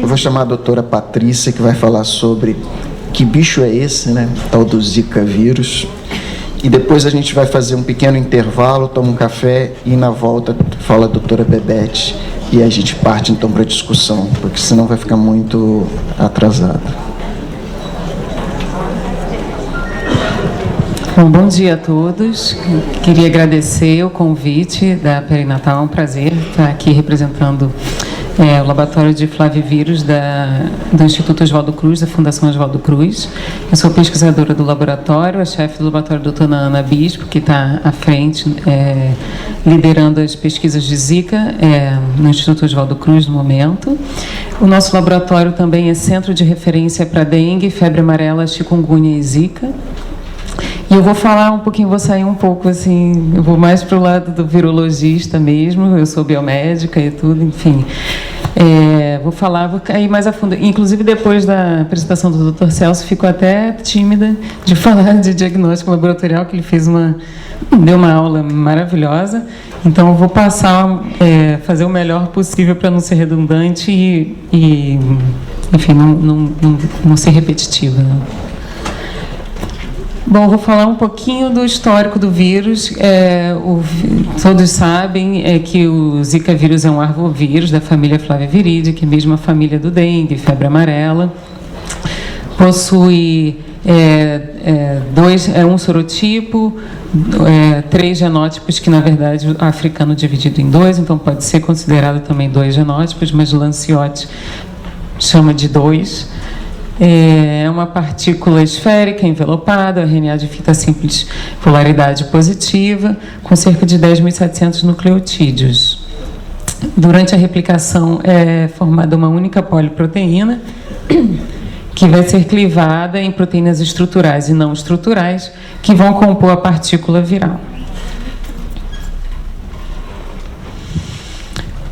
vou chamar a doutora Patrícia, que vai falar sobre que bicho é esse, né? Tal do Zika vírus. E depois a gente vai fazer um pequeno intervalo, toma um café e na volta fala a doutora Bebete e a gente parte então para a discussão, porque senão vai ficar muito atrasado. Bom dia a todos. Queria agradecer o convite da Perinatal, é um prazer estar aqui representando o Laboratório de Flavivírus do Instituto Oswaldo Cruz, da Fundação Oswaldo Cruz. Eu sou pesquisadora do laboratório, a chefe do laboratório, a doutora Ana Bispo, que está à frente, liderando as pesquisas de Zika no Instituto Oswaldo Cruz no momento. O nosso laboratório também é centro de referência para dengue, febre amarela, chikungunya e Zika. E eu vou falar um pouquinho, vou sair um pouco assim, eu vou mais para o lado do virologista mesmo, eu sou biomédica e tudo, enfim. Vou cair mais a fundo. Inclusive, depois da apresentação do Dr. Celso, fico até tímida de falar de diagnóstico laboratorial, que ele deu uma aula maravilhosa. Então, eu vou passar, fazer o melhor possível para não ser redundante e enfim, não ser repetitiva, né? Bom, vou falar um pouquinho do histórico do vírus. Todos sabem que o Zika vírus é um arvovírus da família Flaviviridae, que é a mesma família do dengue, febre amarela. Possui um sorotipo, 3 genótipos, que na verdade o africano dividido em 2, então pode ser considerado também 2 genótipos, mas Lanciotti chama de 2. É uma partícula esférica, envelopada, RNA de fita simples, polaridade positiva, com cerca de 10.700 nucleotídeos. Durante a replicação é formada uma única poliproteína, que vai ser clivada em proteínas estruturais e não estruturais, que vão compor a partícula viral.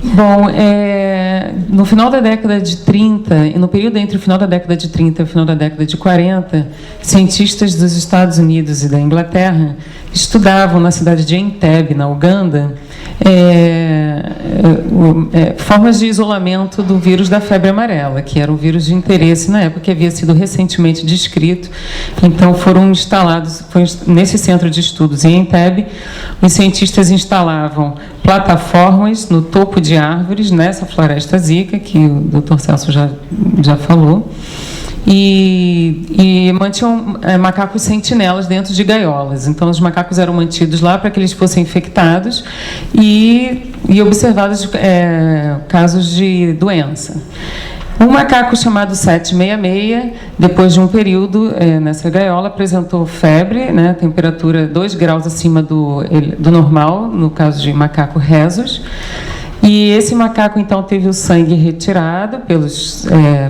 Bom, no final da década de 30, e no período entre o final da década de 30 e o final da década de 40, cientistas dos Estados Unidos e da Inglaterra estudavam na cidade de Entebbe, na Uganda, formas de isolamento do vírus da febre amarela, que era um vírus de interesse na época, que havia sido recentemente descrito. Então, foram instalados, nesse centro de estudos em Entebbe, os cientistas instalavam plataformas no topo de árvores, nessa floresta Zika, que o Dr. Celso já falou, e mantinham macacos sentinelas dentro de gaiolas. Então, os macacos eram mantidos lá para que eles fossem infectados e observados casos de doença. Um macaco chamado 766, depois de um período nessa gaiola, apresentou febre, né, temperatura 2 graus acima do normal, no caso de macaco rhesus. E esse macaco, então, teve o sangue retirado pelos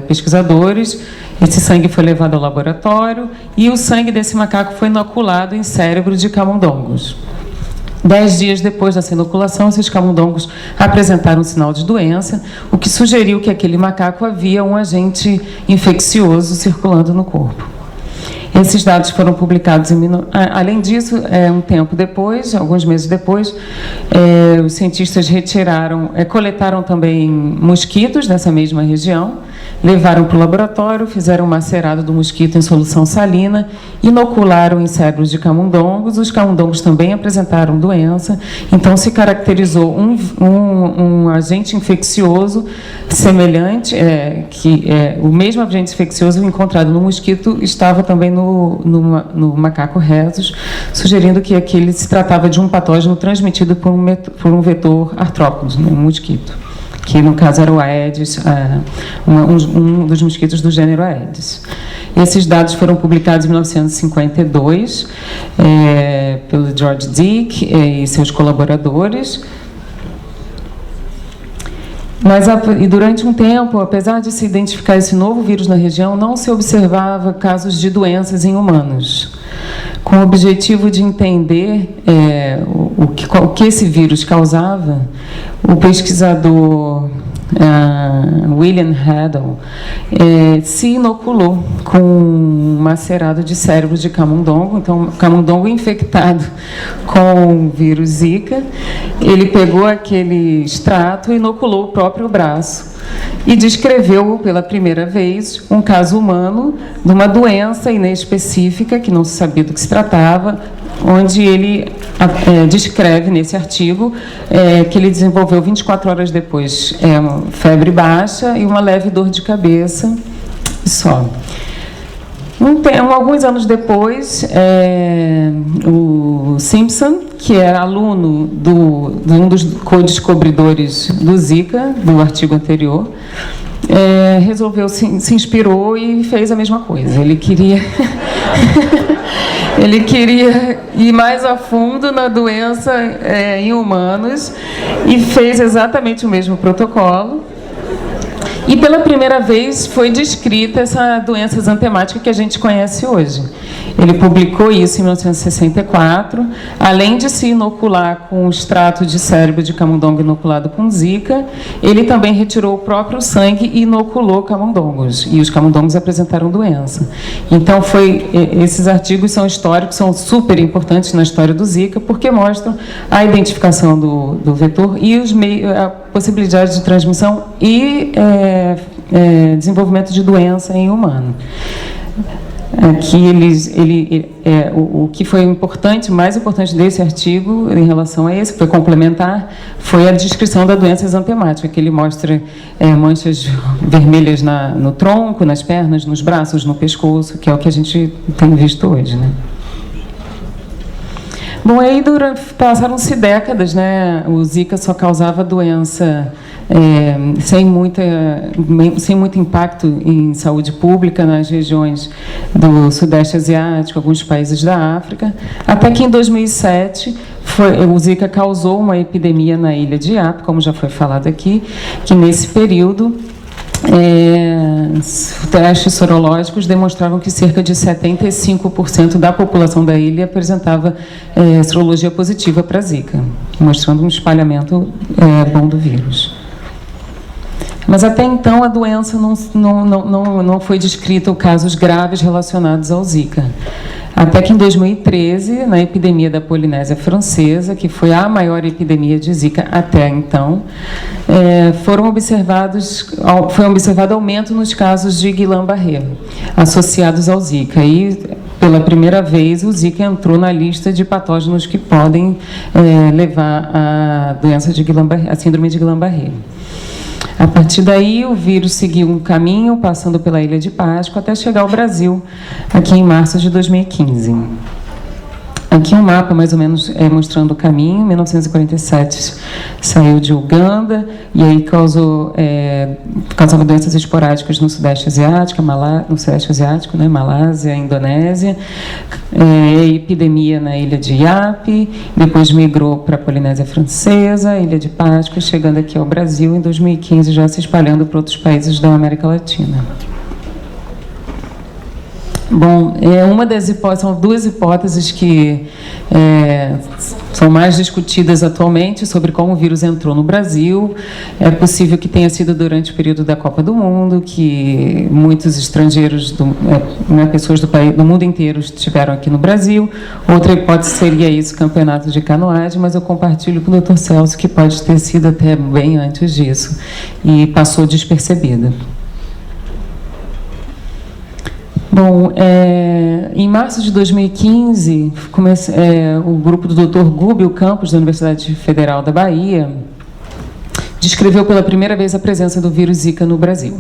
pesquisadores. Esse sangue foi levado ao laboratório e o sangue desse macaco foi inoculado em cérebro de camundongos. 10 dias depois dessa inoculação, esses camundongos apresentaram um sinal de doença, o que sugeriu que aquele macaco havia um agente infeccioso circulando no corpo. Esses dados foram publicados além disso, um tempo depois, alguns meses depois, os cientistas coletaram também mosquitos dessa mesma região, levaram para o laboratório, fizeram um macerado do mosquito em solução salina, inocularam em cérebros de camundongos. Os camundongos também apresentaram doença, então se caracterizou um agente infeccioso semelhante, o mesmo agente infeccioso encontrado no mosquito estava também no macaco rhesus, sugerindo que aquele se tratava de um patógeno transmitido por um vetor artrópode, um mosquito, que no caso era o Aedes, um dos mosquitos do gênero Aedes. Esses dados foram publicados em 1952 pelo George Dick e seus colaboradores. E durante um tempo, apesar de se identificar esse novo vírus na região, não se observava casos de doenças em humanos. Com o objetivo de entender o que esse vírus causava, o pesquisador William Haddon se inoculou com um macerado de cérebro de camundongo. Então, camundongo infectado com o vírus Zika, ele pegou aquele extrato e inoculou o próprio braço e descreveu pela primeira vez um caso humano de uma doença inespecífica, que não se sabia do que se tratava, onde ele descreve nesse artigo que ele desenvolveu 24 horas depois febre baixa e uma leve dor de cabeça só. Alguns anos depois, o Simpson, que era aluno de um dos co-descobridores do Zika, do artigo anterior, resolveu, se inspirou e fez a mesma coisa. Ele queria ele queria ir mais a fundo na doença em humanos e fez exatamente o mesmo protocolo. E pela primeira vez foi descrita essa doença exantemática que a gente conhece hoje. Ele publicou isso em 1964, além de se inocular com o extrato de cérebro de camundongo inoculado com Zika, ele também retirou o próprio sangue e inoculou camundongos, e os camundongos apresentaram doença. Então, esses artigos são históricos, são super importantes na história do Zika, porque mostram a identificação do vetor e a possibilidade de transmissão e desenvolvimento de doença em humano. Aqui o que foi importante, mais importante desse artigo em relação a esse, foi complementar, foi a descrição da doença exantemática, que ele mostra manchas vermelhas no tronco, nas pernas, nos braços, no pescoço, que é o que a gente tem visto hoje, né? Bom, aí passaram-se décadas, né? O Zika só causava doença sem muito impacto em saúde pública nas regiões do Sudeste Asiático, alguns países da África, até que em 2007 o Zika causou uma epidemia na ilha de Yap, como já foi falado aqui, que nesse período testes sorológicos demonstravam que cerca de 75% da população da ilha apresentava sorologia positiva para Zika, mostrando um espalhamento bom do vírus. Mas até então a doença não foi descrita ou casos graves relacionados ao Zika. Até que em 2013, na epidemia da Polinésia Francesa, que foi a maior epidemia de Zika até então, foi observado aumento nos casos de Guillain-Barré, associados ao Zika. E, pela primeira vez, o Zika entrou na lista de patógenos que podem levar à doença de Guillain-Barré, a síndrome de Guillain-Barré. A partir daí, o vírus seguiu um caminho, passando pela Ilha de Páscoa, até chegar ao Brasil, aqui em março de 2015. Aqui um mapa, mais ou menos, mostrando o caminho. Em 1947, saiu de Uganda, e aí causava doenças esporádicas no Sudeste Asiático, né, Malásia, Indonésia, epidemia na ilha de Yap, depois migrou para a Polinésia Francesa, Ilha de Páscoa, chegando aqui ao Brasil, em 2015, já se espalhando para outros países da América Latina. Bom, são duas hipóteses que são mais discutidas atualmente sobre como o vírus entrou no Brasil. É possível que tenha sido durante o período da Copa do Mundo, que muitos estrangeiros, pessoas do mundo inteiro estiveram aqui no Brasil. Outra hipótese seria isso, campeonato de canoagem, mas eu compartilho com o Dr. Celso que pode ter sido até bem antes disso e passou despercebida. Bom, em março de 2015, o grupo do Dr. Gúbio Campos, da Universidade Federal da Bahia, descreveu pela primeira vez a presença do vírus Zika no Brasil.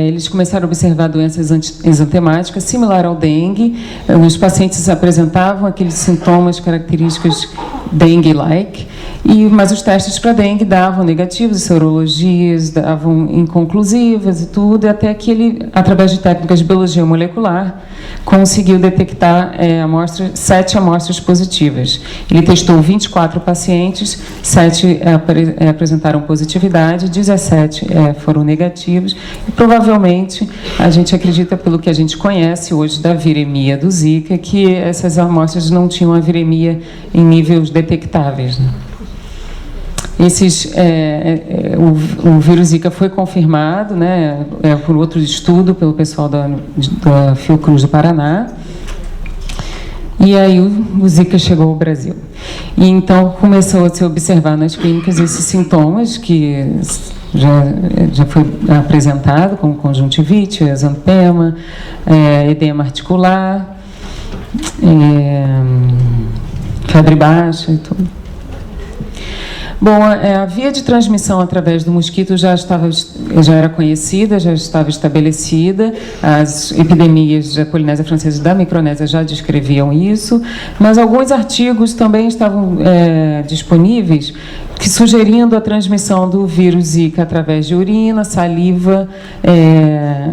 Eles começaram a observar doenças exantemáticas, similar ao dengue. Os pacientes apresentavam aqueles sintomas característicos dengue-like, mas os testes para dengue davam negativos, sorologias davam inconclusivas e tudo, até que ele, através de técnicas de biologia molecular, conseguiu detectar 7 amostras positivas. Ele testou 24 pacientes, 7 apresentaram positividade, 17 foram negativos, e provavelmente a gente acredita, pelo que a gente conhece hoje da viremia do Zika, que essas amostras não tinham a viremia em níveis detectáveis, né? O vírus Zika foi confirmado, né, por outro estudo pelo pessoal da Fiocruz do Paraná, e aí o Zika chegou ao Brasil. E então começou a se observar nas clínicas esses sintomas que já foi apresentado, como conjuntivite, exantema, edema articular, febre baixa e tudo. Bom, a via de transmissão através do mosquito já era conhecida, já estava estabelecida. As epidemias da Polinésia Francesa e da Micronésia já descreviam isso, mas alguns artigos também estavam disponíveis sugerindo a transmissão do vírus Zika através de urina, saliva,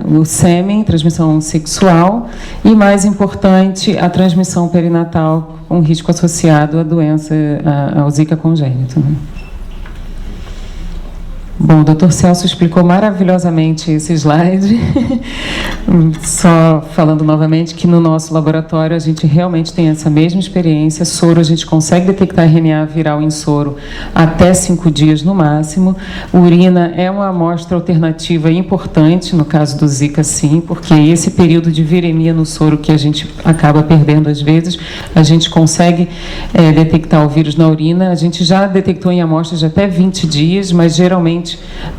o sêmen, transmissão sexual, e, mais importante, a transmissão perinatal com risco associado à doença, ao Zika congênito. Bom, o Dr. Celso explicou maravilhosamente esse slide. Só falando novamente que no nosso laboratório a gente realmente tem essa mesma experiência. Soro, a gente consegue detectar RNA viral em soro até 5 dias no máximo. Urina é uma amostra alternativa importante, no caso do Zika, sim, porque esse período de viremia no soro que a gente acaba perdendo às vezes, a gente consegue detectar o vírus na urina. A gente já detectou em amostras de até 20 dias, mas geralmente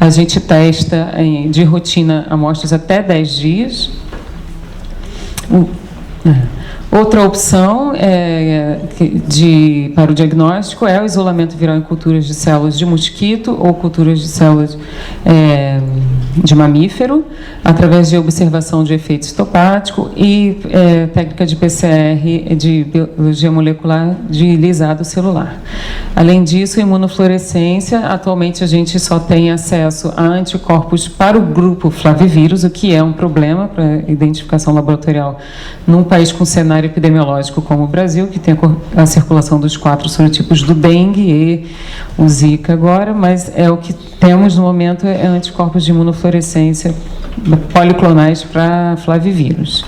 a gente testa de rotina amostras até 10 dias. Outra opção para o diagnóstico é o isolamento viral em culturas de células de mosquito ou culturas de células de mamífero, através de observação de efeito histopático e técnica de PCR, de biologia molecular de lisado celular. Além disso, imunofluorescência, atualmente a gente só tem acesso a anticorpos para o grupo flavivírus, o que é um problema para identificação laboratorial num país com cenário epidemiológico como o Brasil, que tem a circulação dos 4 sorotipos do dengue e o Zika agora, mas o que temos no momento é anticorpos de imunofluorescência policlonais para flavivírus.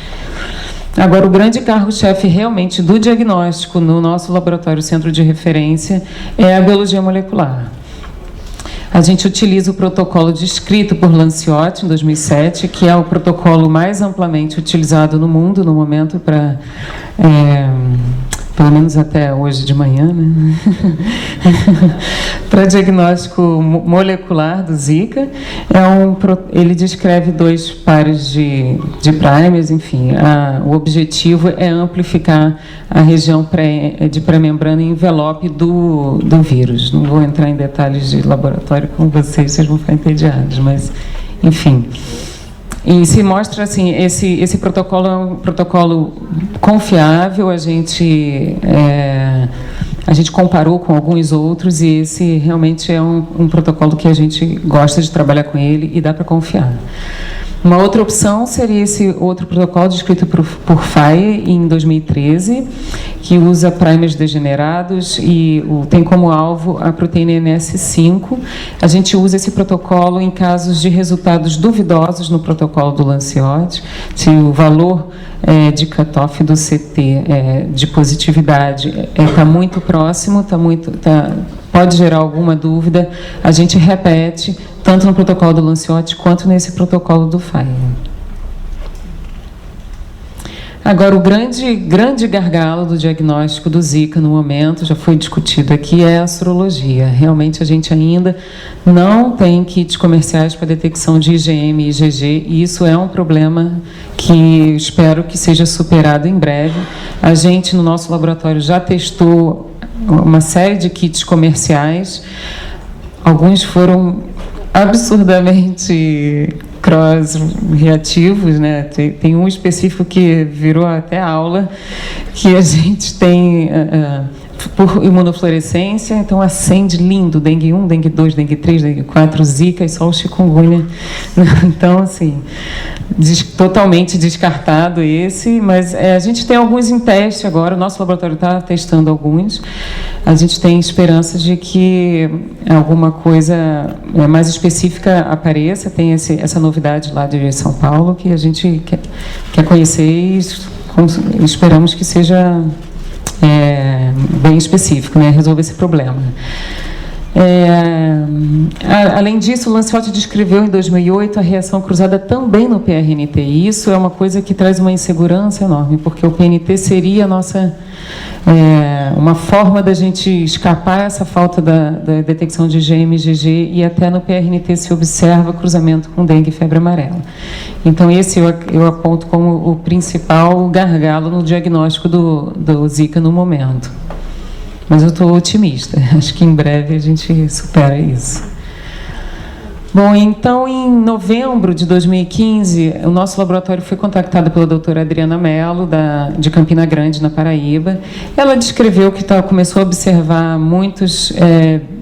Agora, o grande carro-chefe realmente do diagnóstico no nosso laboratório centro de referência é a biologia molecular. A gente utiliza o protocolo descrito por Lanciotti, em 2007, que é o protocolo mais amplamente utilizado no mundo no momento para, pelo menos até hoje de manhã, né? Para diagnóstico molecular do Zika. Ele descreve 2 pares de primers, enfim. O objetivo é amplificar a região de pré-membrana e envelope do vírus. Não vou entrar em detalhes de laboratório com vocês vão ficar entediados, mas, enfim. E se mostra assim, esse protocolo é um protocolo confiável, a gente comparou com alguns outros e esse realmente é um protocolo que a gente gosta de trabalhar com ele e dá para confiar. Uma outra opção seria esse outro protocolo descrito por Faye em 2013, que usa primers degenerados e tem como alvo a proteína NS5. A gente usa esse protocolo em casos de resultados duvidosos no protocolo do Lanciotti, se o valor de cutoff do CT de positividade está muito próximo, pode gerar alguma dúvida, a gente repete tanto no protocolo do Lanciotti quanto nesse protocolo do Faye. Agora, o grande gargalo do diagnóstico do Zika no momento, já foi discutido aqui, é a sorologia. Realmente a gente ainda não tem kits comerciais para detecção de IgM e IgG, e isso é um problema que espero que seja superado em breve. A gente, no nosso laboratório, já testou uma série de kits comerciais, alguns foram absurdamente cross-reativos, né? Tem um específico que virou até aula, que a gente tem por imunofluorescência, então acende lindo, dengue 1, dengue 2, dengue 3, dengue 4, Zika e só o chikungunya. Então, assim, totalmente descartado esse, mas a gente tem alguns em teste agora, o nosso laboratório está testando alguns, a gente tem esperança de que alguma coisa mais específica apareça, tem essa novidade lá de São Paulo que a gente quer conhecer e esperamos que seja bem específico, né, resolver esse problema. Além disso, o Lanciotti descreveu em 2008 a reação cruzada também no PRNT, e isso é uma coisa que traz uma insegurança enorme, porque o PNT seria a nossa, uma forma da gente escapar essa falta da detecção de IgM-IgG, e até no PRNT se observa cruzamento com dengue e febre amarela. Então, esse eu aponto como o principal gargalo no diagnóstico do Zika no momento. Mas eu estou otimista, acho que em breve a gente supera isso. Bom, então, em novembro de 2015, o nosso laboratório foi contactado pela doutora Adriana Mello, de Campina Grande, na Paraíba. Ela descreveu que começou a observar muitos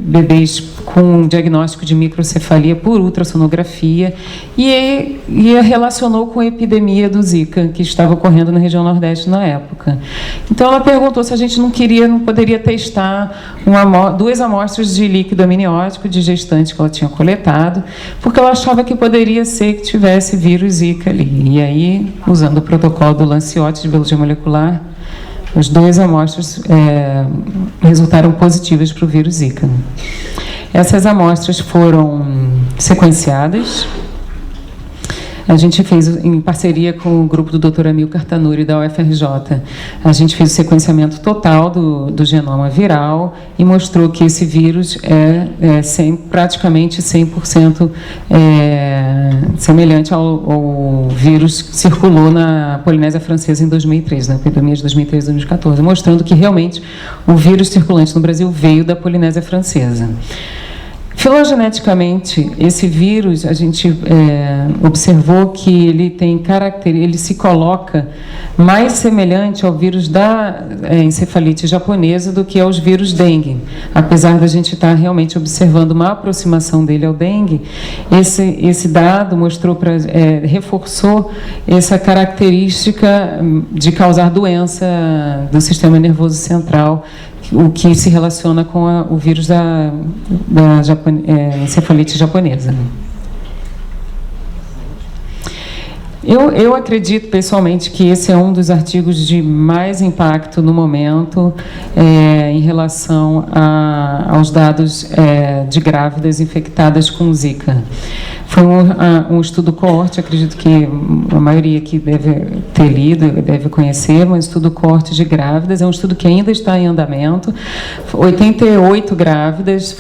bebês com diagnóstico de microcefalia por ultrassonografia e a relacionou com a epidemia do Zika, que estava ocorrendo na região Nordeste na época. Então, ela perguntou se a gente não poderia testar 2 amostras de líquido amniótico de gestante que ela tinha coletado, porque ela achava que poderia ser que tivesse vírus Zika ali. E aí, usando o protocolo do Lanciotti de biologia molecular, as 2 amostras resultaram positivas para o vírus Zika. Essas amostras foram sequenciadas. A gente fez, em parceria com o grupo do Dr. Amilcar Tanuri, da UFRJ, a gente fez o sequenciamento total do genoma viral e mostrou que esse vírus praticamente 100% semelhante ao vírus que circulou na Polinésia Francesa em 2003, na epidemia de 2013 e 2014, mostrando que realmente o vírus circulante no Brasil veio da Polinésia Francesa. Filogeneticamente, esse vírus, a gente observou que ele se coloca mais semelhante ao vírus da encefalite japonesa do que aos vírus dengue. Apesar da gente estar realmente observando uma aproximação dele ao dengue, esse dado reforçou essa característica de causar doença do sistema nervoso central, o que se relaciona com o vírus da encefalite japonesa. Eu acredito, pessoalmente, que esse é um dos artigos de mais impacto no momento em relação aos dados de grávidas infectadas com Zika. Foi um estudo coorte, acredito que a maioria aqui deve ter lido, deve conhecer, um estudo coorte de grávidas, é um estudo que ainda está em andamento. 88 grávidas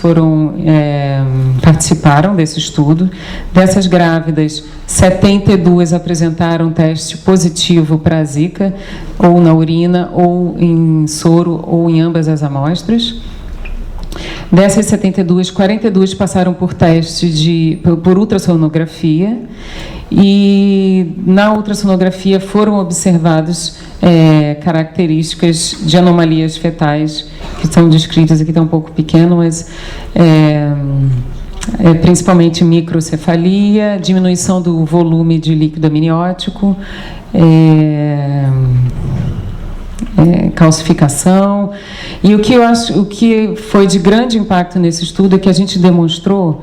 participaram desse estudo. Dessas grávidas, 72 apresentaram teste positivo para a Zika, ou na urina, ou em soro, ou em ambas as amostras. Dessas 72, 42 passaram por teste por ultrassonografia, e na ultrassonografia foram observadas características de anomalias fetais, que são descritas aqui, está um pouco pequeno, mas principalmente microcefalia, diminuição do volume de líquido amniótico, calcificação. E o que foi de grande impacto nesse estudo é que a gente demonstrou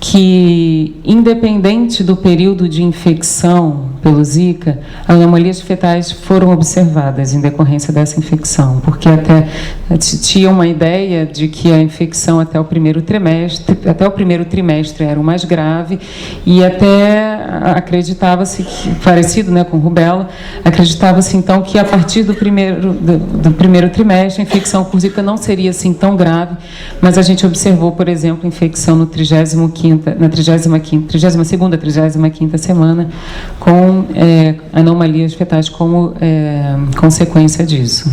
que, independente do período de infecção pelo Zika, anomalias fetais foram observadas em decorrência dessa infecção, porque até tinha uma ideia de que a infecção até o primeiro trimestre era o mais grave, e até acreditava-se que, parecido, né, com rubéola, acreditava-se então que a partir do primeiro trimestre a infecção por Zika não seria assim tão grave, mas a gente observou, por exemplo, infecção na 32ª, 35ª semana, com anomalias fetais como consequência disso.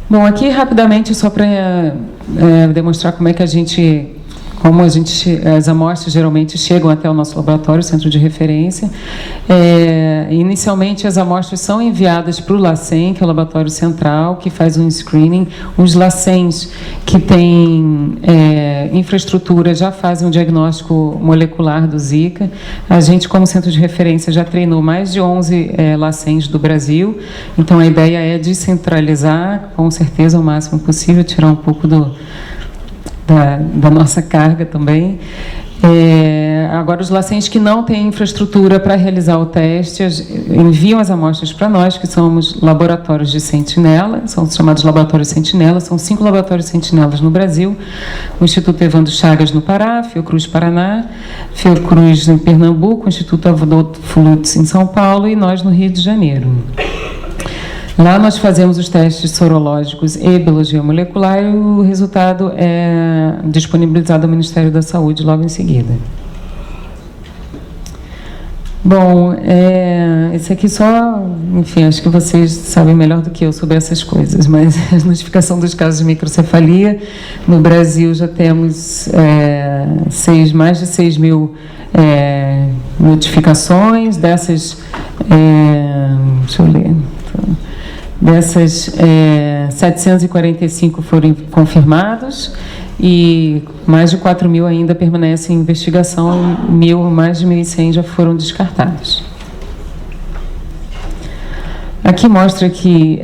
Bom, aqui rapidamente, só para demonstrar como as amostras geralmente chegam até o nosso laboratório, centro de referência. Inicialmente, as amostras são enviadas para o LACEN, que é o laboratório central, que faz um screening. Os LACENs que têm infraestrutura já fazem um diagnóstico molecular do Zika. A gente, como centro de referência, já treinou mais de 11 LACENs do Brasil. Então, a ideia é descentralizar, com certeza, o máximo possível, tirar um pouco da nossa carga também. Agora, os LACENs que não têm infraestrutura para realizar o teste enviam as amostras para nós, que somos laboratórios de sentinela, são chamados laboratórios sentinela, são 5 laboratórios sentinelas no Brasil: o Instituto Evandro Chagas, no Pará, Fiocruz, Paraná, Fiocruz, em Pernambuco, o Instituto Adolfo Lutz, em São Paulo, e nós no Rio de Janeiro. Lá nós fazemos os testes sorológicos e biologia molecular, e o resultado é disponibilizado ao Ministério da Saúde logo em seguida. Bom, esse aqui só, enfim, acho que vocês sabem melhor do que eu sobre essas coisas, mas a notificação dos casos de microcefalia, no Brasil já temos mais de 6 mil notificações, dessas, deixa eu ler... Dessas, 745 foram confirmados e mais de 4 mil ainda permanecem em investigação, mais de 1.100 já foram descartados. Aqui mostra que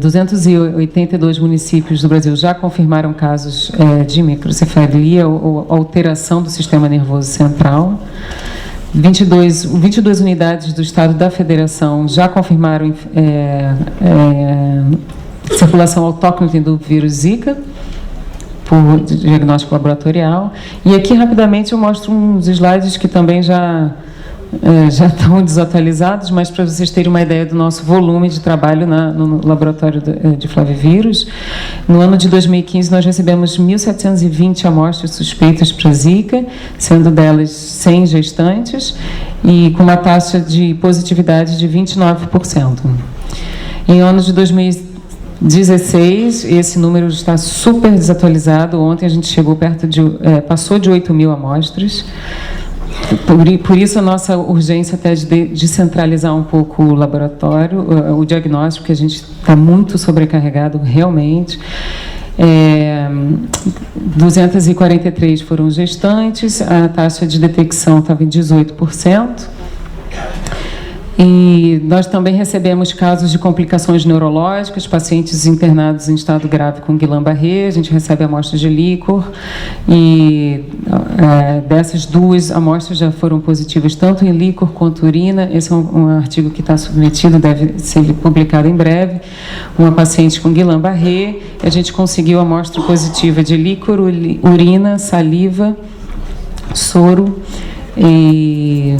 282 municípios do Brasil já confirmaram casos de microcefalia ou alteração do sistema nervoso central. 22 unidades do Estado da Federação já confirmaram circulação autóctone do vírus Zika, por diagnóstico laboratorial. E aqui, rapidamente, eu mostro uns slides que também já estão desatualizados, mas para vocês terem uma ideia do nosso volume de trabalho no laboratório de flavivírus. No ano de 2015, nós recebemos 1.720 amostras suspeitas para Zika, sendo delas 100 gestantes, e com uma taxa de positividade de 29%. Em ano de 2016, esse número está super desatualizado. Ontem a gente chegou passou de 8 mil amostras. Por isso a nossa urgência até de descentralizar um pouco o laboratório, o diagnóstico, que a gente está muito sobrecarregado realmente. 243 foram gestantes, a taxa de detecção estava em 18%. E nós também recebemos casos de complicações neurológicas, pacientes internados em estado grave com Guillain-Barré. A gente recebe amostras de líquor e dessas 2 amostras já foram positivas tanto em líquor quanto urina. Esse é um artigo que está submetido, deve ser publicado em breve. Uma paciente com Guillain-Barré, a gente conseguiu amostra positiva de líquor, urina, saliva, soro e...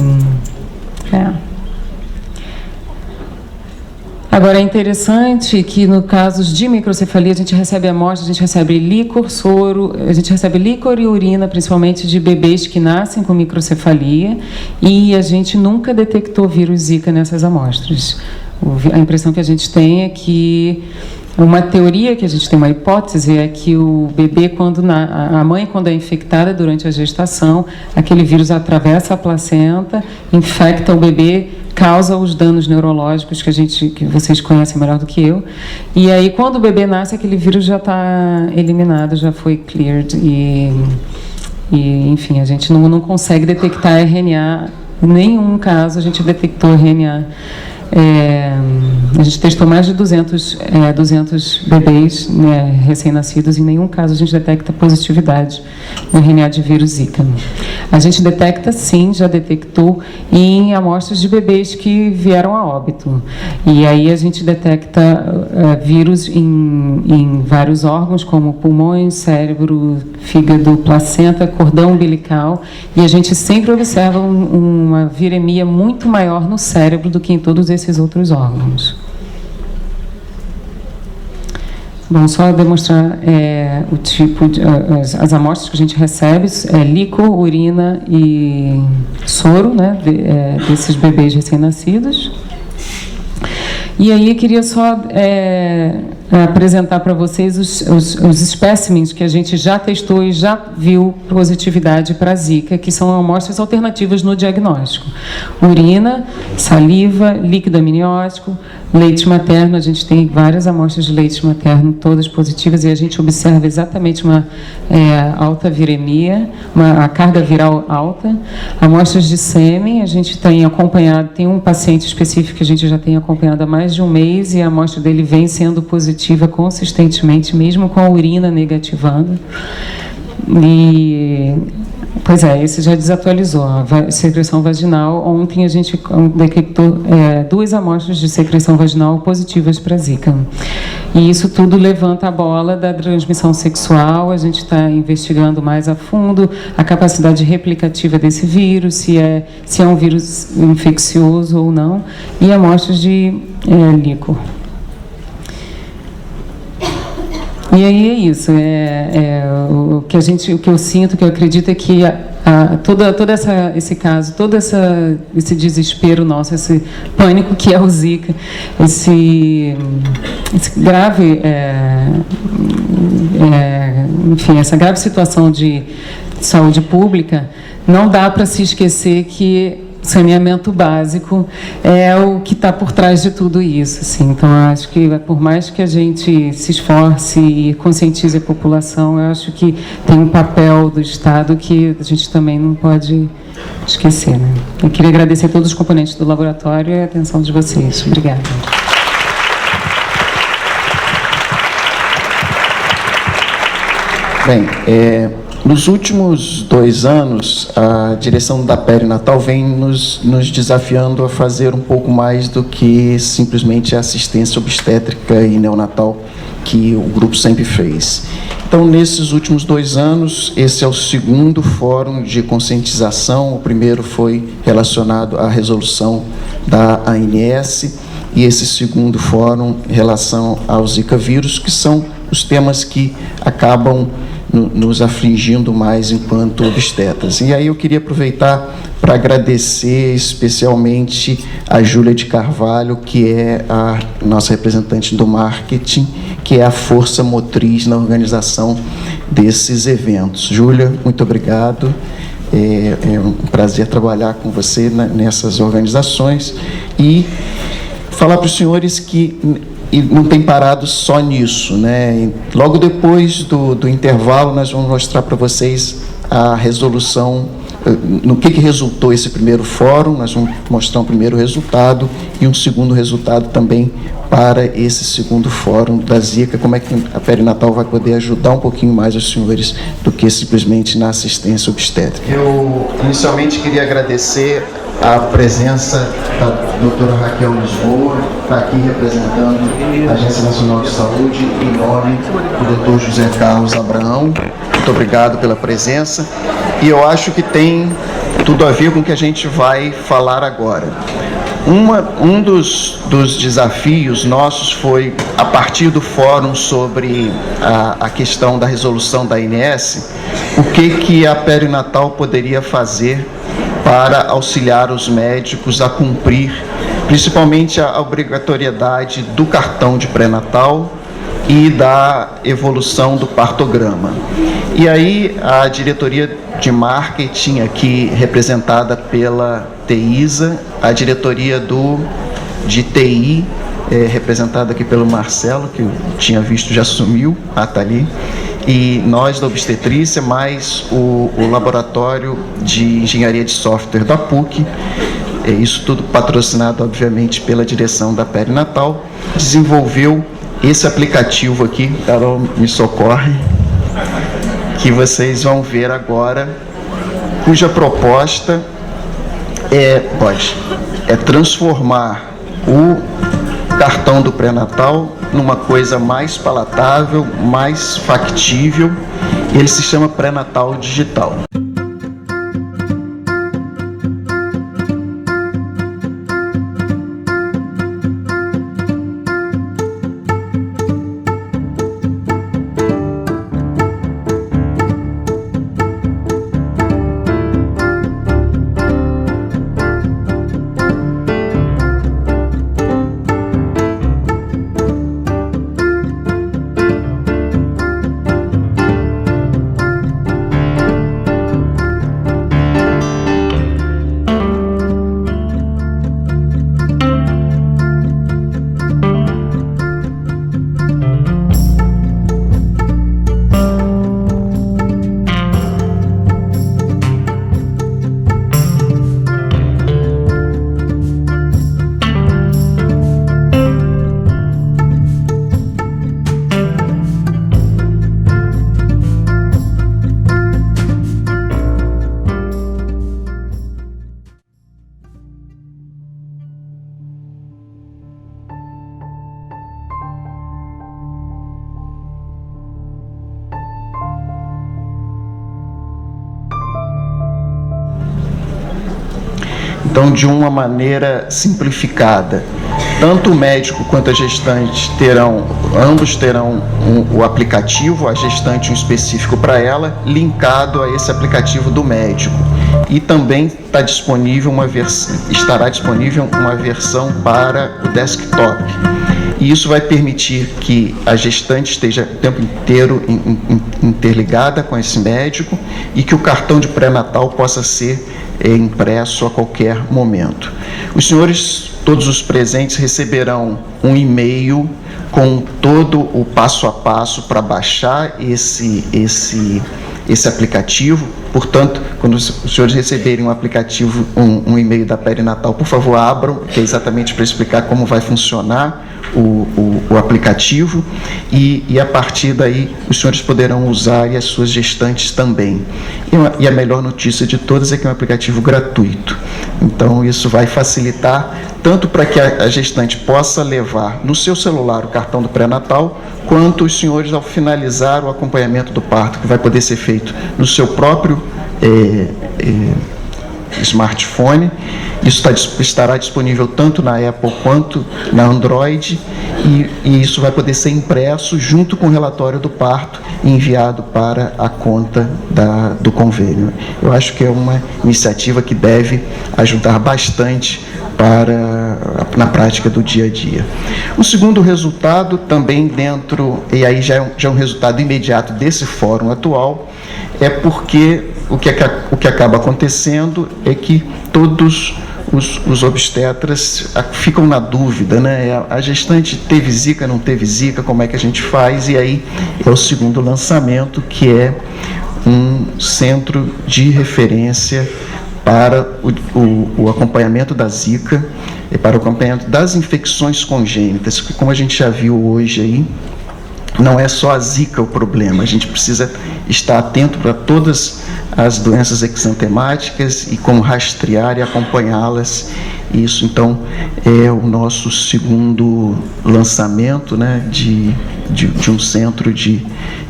Agora, é interessante que, no casos de microcefalia, a gente recebe amostras, a gente recebe líquor, soro, a gente recebe líquor e urina, principalmente de bebês que nascem com microcefalia, e a gente nunca detectou vírus Zika nessas amostras. A impressão que a gente tem é que uma teoria que a gente tem, uma hipótese, é que o bebê, a mãe, quando é infectada durante a gestação, aquele vírus atravessa a placenta, infecta o bebê, causa os danos neurológicos que vocês conhecem melhor do que eu. E aí, quando o bebê nasce, aquele vírus já está eliminado, já foi cleared. E enfim, a gente não consegue detectar RNA. Em nenhum caso a gente detectou RNA. A gente testou mais de 200 bebês, né, recém-nascidos. Em nenhum caso a gente detecta positividade no RNA de vírus Zika. A gente detecta, sim, já detectou em amostras de bebês que vieram a óbito. E aí a gente detecta vírus em vários órgãos, como pulmões, cérebro, fígado, placenta, cordão umbilical. E a gente sempre observa uma viremia muito maior no cérebro do que em todos esses outros órgãos. Bom, só demonstrar o tipo as amostras que a gente recebe, líquor, urina e soro, né, desses bebês recém-nascidos. E aí eu queria só apresentar para vocês os espécimens que a gente já testou e já viu positividade para Zika, que são amostras alternativas no diagnóstico. Urina, saliva, líquido amniótico, leite materno. A gente tem várias amostras de leite materno, todas positivas, e a gente observa exatamente uma alta viremia, a carga viral alta. Amostras de sêmen, a gente tem acompanhado, tem um paciente específico que a gente já tem acompanhado há mais de um mês, e a amostra dele vem sendo positiva consistentemente, mesmo com a urina negativando. E, pois é, esse já desatualizou. A secreção vaginal, ontem a gente detectou 2 amostras de secreção vaginal positivas para Zika. E isso tudo levanta a bola da transmissão sexual. A gente está investigando mais a fundo a capacidade replicativa desse vírus, se é um vírus infeccioso ou não, e amostras de líquor. E aí é isso. O que eu sinto, que eu acredito é que todo esse caso, todo esse desespero nosso, esse pânico que é o Zika, esse grave, enfim, essa grave situação de saúde pública, não dá para se esquecer que saneamento básico é o que está por trás de tudo isso, assim. Então, acho que, por mais que a gente se esforce e conscientize a população, eu acho que tem um papel do Estado que a gente também não pode esquecer, né? Eu queria agradecer a todos os componentes do laboratório e a atenção de vocês. Obrigada. Bem, nos últimos 2 anos, a direção da Perinatal vem nos desafiando a fazer um pouco mais do que simplesmente a assistência obstétrica e neonatal que o grupo sempre fez. Então, nesses últimos 2 anos, esse é o 2º fórum de conscientização. O primeiro foi relacionado à resolução da ANS e esse 2º fórum em relação ao Zika vírus, que são os temas que acabam nos afligindo mais enquanto obstetras. E aí eu queria aproveitar para agradecer especialmente a Júlia de Carvalho, que é a nossa representante do marketing, que é a força motriz na organização desses eventos. Júlia, muito obrigado. É um prazer trabalhar com você nessas organizações e falar para os senhores que e não tem parado só nisso, né? Logo depois do intervalo, nós vamos mostrar para vocês a resolução, no que resultou esse primeiro fórum. Nós vamos mostrar um primeiro resultado e um segundo resultado também para esse 2º fórum da Zika, como é que a Perinatal vai poder ajudar um pouquinho mais os senhores do que simplesmente na assistência obstétrica. Eu inicialmente queria agradecer a presença da doutora Raquel Lisboa, que está aqui representando a Agência Nacional de Saúde, em nome do doutor José Carlos Abraão. Muito obrigado pela presença. E eu acho que tem tudo a ver com o que a gente vai falar agora. Um dos desafios nossos foi, a partir do fórum sobre a questão da resolução da ANS, o que a Perinatal poderia fazer para auxiliar os médicos a cumprir, principalmente a obrigatoriedade do cartão de pré-natal e da evolução do partograma. E aí a diretoria de marketing aqui representada pela TEISA, a diretoria de TI representada aqui pelo Marcelo, que eu tinha visto já sumiu, tá ali, e nós da obstetrícia, mais o laboratório de engenharia de software da PUC, isso tudo patrocinado, obviamente, pela direção da Perinatal, desenvolveu esse aplicativo aqui, Carol, me socorre, que vocês vão ver agora, cuja proposta é transformar o cartão do pré-natal numa coisa mais palatável, mais factível. Ele se chama Pré-natal Digital. Então, de uma maneira simplificada, tanto o médico quanto a gestante ambos terão o aplicativo, a gestante um específico para ela, linkado a esse aplicativo do médico. E também estará disponível uma versão para o desktop. E isso vai permitir que a gestante esteja o tempo inteiro interligada com esse médico e que o cartão de pré-natal possa ser impresso a qualquer momento. Os senhores, todos os presentes, receberão um e-mail com todo o passo a passo para baixar esse aplicativo. Portanto, quando os senhores receberem um aplicativo, um e-mail da Perinatal, por favor, abram, que é exatamente para explicar como vai funcionar o aplicativo, e a partir daí os senhores poderão usar, e as suas gestantes também. E a melhor notícia de todas é que é um aplicativo gratuito. Então, isso vai facilitar tanto para que a gestante possa levar no seu celular o cartão do pré-natal, quanto os senhores, ao finalizar o acompanhamento do parto, que vai poder ser feito no seu próprio smartphone. Isso estará disponível tanto na Apple quanto na Android, e isso vai poder ser impresso junto com o relatório do parto e enviado para a conta do convênio. Eu acho que é uma iniciativa que deve ajudar bastante na prática do dia a dia. O segundo resultado, também e aí já é um resultado imediato desse fórum atual, é porque o que acaba acontecendo é que todos os obstetras ficam na dúvida, né? A gestante teve zika, não teve zika, como é que a gente faz? E aí é o segundo lançamento, que é um centro de referência para o acompanhamento da zika e para o acompanhamento das infecções congênitas, que, como a gente já viu hoje aí, não é só a zika o problema, a gente precisa estar atento para todas as doenças exantemáticas e como rastrear e acompanhá-las. Isso, então, é o nosso segundo lançamento, né, de um centro de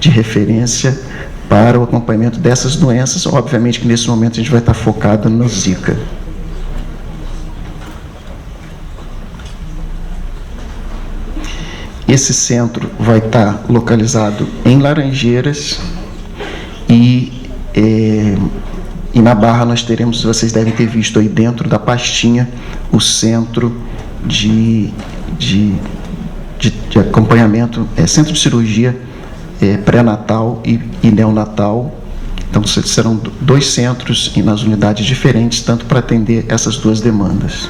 referência para o acompanhamento dessas doenças. Obviamente que nesse momento a gente vai estar focado no zika. Esse centro vai estar localizado em Laranjeiras e na Barra nós teremos, vocês devem ter visto aí dentro da pastinha, o centro de acompanhamento, centro de cirurgia pré-natal e neonatal. Então serão 2 centros nas unidades diferentes, tanto para atender essas 2 demandas.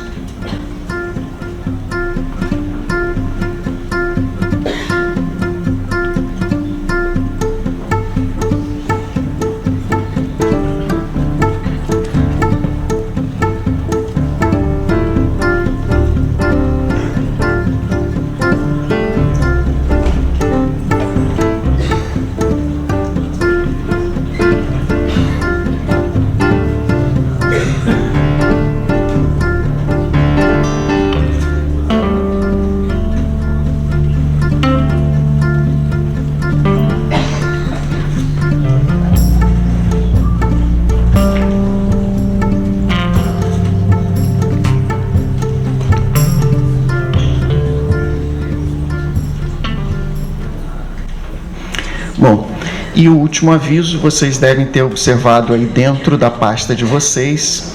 Bom, e o último aviso, vocês devem ter observado aí dentro da pasta de vocês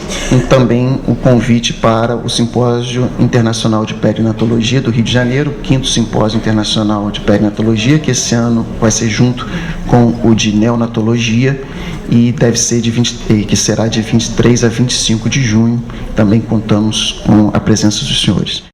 também o convite para o Simpósio Internacional de Perinatologia do Rio de Janeiro, 5º Simpósio Internacional de Perinatologia, que esse ano vai ser junto com o de Neonatologia, e deve ser que será de 23 a 25 de junho. Também contamos com a presença dos senhores.